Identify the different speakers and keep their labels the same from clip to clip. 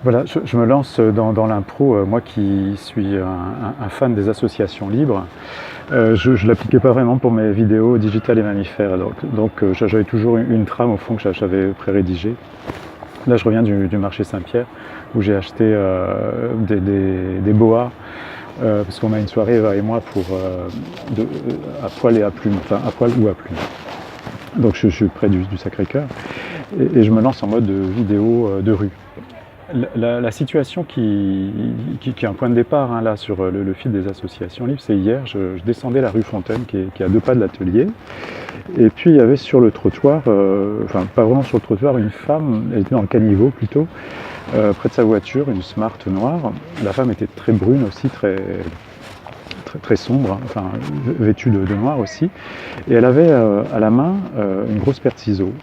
Speaker 1: Voilà, je me lance dans l'impro, moi qui suis un fan des associations libres. Je ne l'appliquais pas vraiment pour mes vidéos digitales et mammifères, donc j'avais toujours une trame au fond que j'avais pré-rédigée. Là, je reviens du marché Saint-Pierre où j'ai acheté des boas parce qu'on a une soirée, Eva et moi, à poil et à plumes, enfin à poil ou à plumes. Donc je suis près du Sacré-Cœur et je me lance en mode vidéo de rue. La situation qui est un point de départ là sur le fil des associations libres, c'est hier, je descendais la rue Fontaine qui est à 2 pas de l'atelier, et puis il y avait sur le trottoir, enfin pas vraiment sur le trottoir, une femme, elle était dans le caniveau plutôt, près de sa voiture, une Smart noire. La femme était très brune aussi, très sombre, enfin vêtue de noir aussi, et elle avait à la main une grosse paire de ciseaux.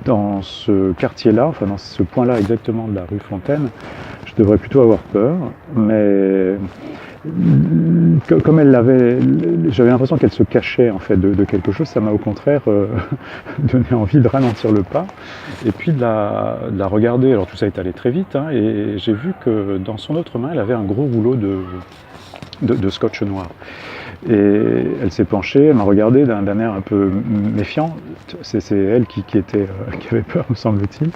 Speaker 1: Dans ce quartier-là, enfin dans ce point-là exactement de la rue Fontaine, je devrais plutôt avoir peur, mais comme elle l'avait, j'avais l'impression qu'elle se cachait en fait de quelque chose, ça m'a au contraire donné envie de ralentir le pas et puis de la regarder. Alors tout ça est allé très vite, hein, et j'ai vu que dans son autre main, elle avait un gros rouleau de scotch noir. Et elle s'est penchée, elle m'a regardé d'un air un peu méfiant. C'est elle qui avait peur, me semble-t-il.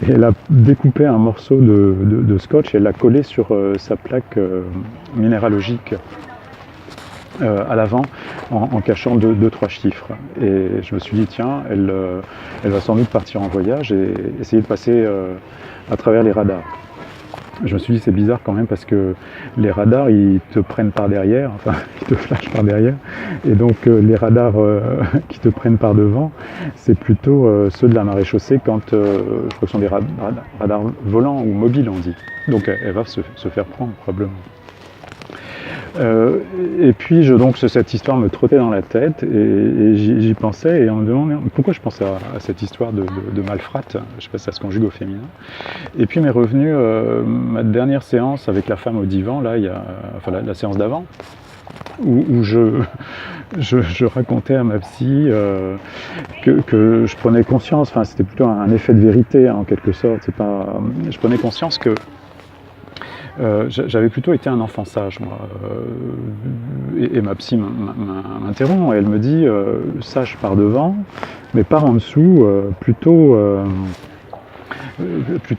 Speaker 1: Et elle a découpé un morceau de scotch et elle l'a collé sur sa plaque minéralogique à l'avant en cachant deux, trois chiffres. Et je me suis dit, tiens, elle va sans doute partir en voyage et essayer de passer à travers les radars. Je me suis dit c'est bizarre quand même parce que les radars ils te prennent par derrière, enfin ils te flashent par derrière, et donc les radars qui te prennent par devant, c'est plutôt ceux de la maréchaussée quand je crois que ce sont des radars volants ou mobiles on dit. Donc elle va se faire prendre probablement. Et puis donc cette histoire me trottait dans la tête et j'y pensais et on me demandait pourquoi je pensais à cette histoire de malfrate, je ne sais pas si ça se conjugue au féminin. Et puis m'est revenue ma dernière séance avec la femme au divan, là, enfin la séance d'avant, où je racontais à ma psy que je prenais conscience, enfin c'était plutôt un effet de vérité hein, en quelque sorte, je prenais conscience que j'avais plutôt été un enfant sage, moi. Et ma psy m'interrompt et elle me dit sage par devant, mais par en dessous, plutôt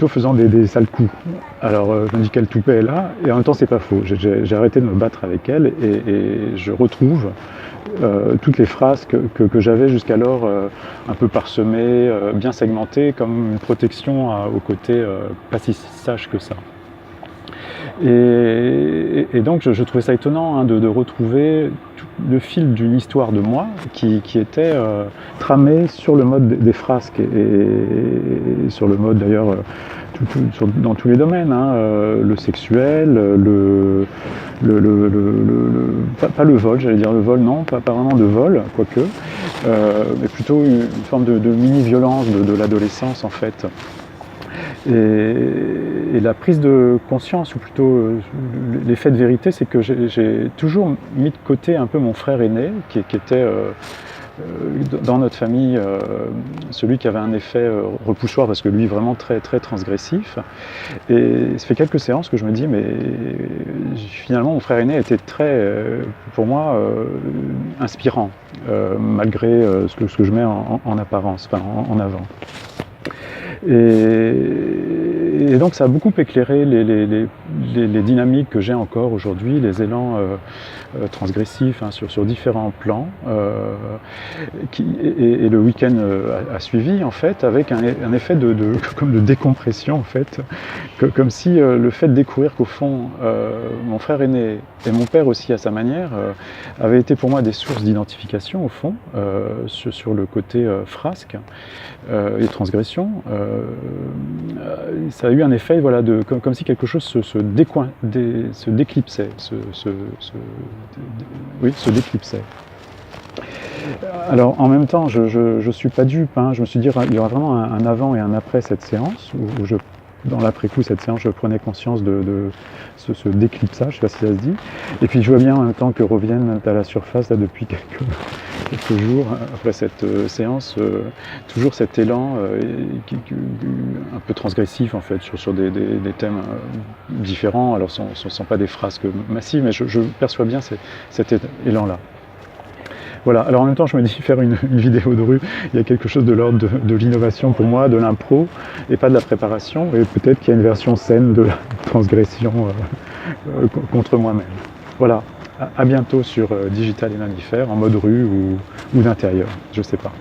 Speaker 1: faisant des sales coups. Alors je me dis quelle toupée est là, et en même temps c'est pas faux. J'ai arrêté de me battre avec elle et je retrouve toutes les phrases que j'avais jusqu'alors un peu parsemées, bien segmentées, comme une protection au côté pas si sage que ça. Et donc je trouvais ça étonnant hein, de retrouver tout le fil d'une histoire de moi qui était tramée sur le mode des frasques et sur le mode d'ailleurs dans tous les domaines, hein, le sexuel, pas le vol, j'allais dire le vol, non, pas vraiment de vol, quoique, mais plutôt une forme de mini-violence de l'adolescence en fait. Et la prise de conscience, ou plutôt l'effet de vérité, c'est que j'ai toujours mis de côté un peu mon frère aîné, qui était dans notre famille celui qui avait un effet repoussoir, parce que lui vraiment très, très transgressif. Et ça fait quelques séances que je me dis, mais finalement mon frère aîné était très, pour moi, inspirant, malgré ce que je mets en apparence, enfin en avant. Et donc ça a beaucoup éclairé les dynamiques que j'ai encore aujourd'hui, les élans transgressifs hein, sur différents plans. Et le week-end a suivi en fait avec un effet comme de décompression en fait, comme si le fait de découvrir qu'au fond mon frère aîné et mon père aussi à sa manière avaient été pour moi des sources d'identification au fond sur le côté frasque et transgression. Ça a eu un effet voilà, comme si quelque chose se déclipsait, se déclipsait. Alors en même temps, je ne suis pas dupe, hein. Je me suis dit il y aura vraiment un avant et un après cette séance, où dans l'après-coup, cette séance, je prenais conscience de ce déclipsage, je ne sais pas si ça se dit. Et puis je vois bien en même temps que reviennent à la surface là, depuis quelques jours après cette séance, toujours cet élan un peu transgressif en fait sur des thèmes différents. Alors ce ne sont pas des frasques massives, mais je perçois bien cet élan-là. Voilà, alors en même temps je me dis faire une vidéo de rue, il y a quelque chose de l'ordre de l'innovation pour moi, de l'impro, et pas de la préparation, et peut-être qu'il y a une version saine de la transgression contre moi-même. Voilà, à bientôt sur Digital et Mammifère, en mode rue ou d'intérieur, je sais pas.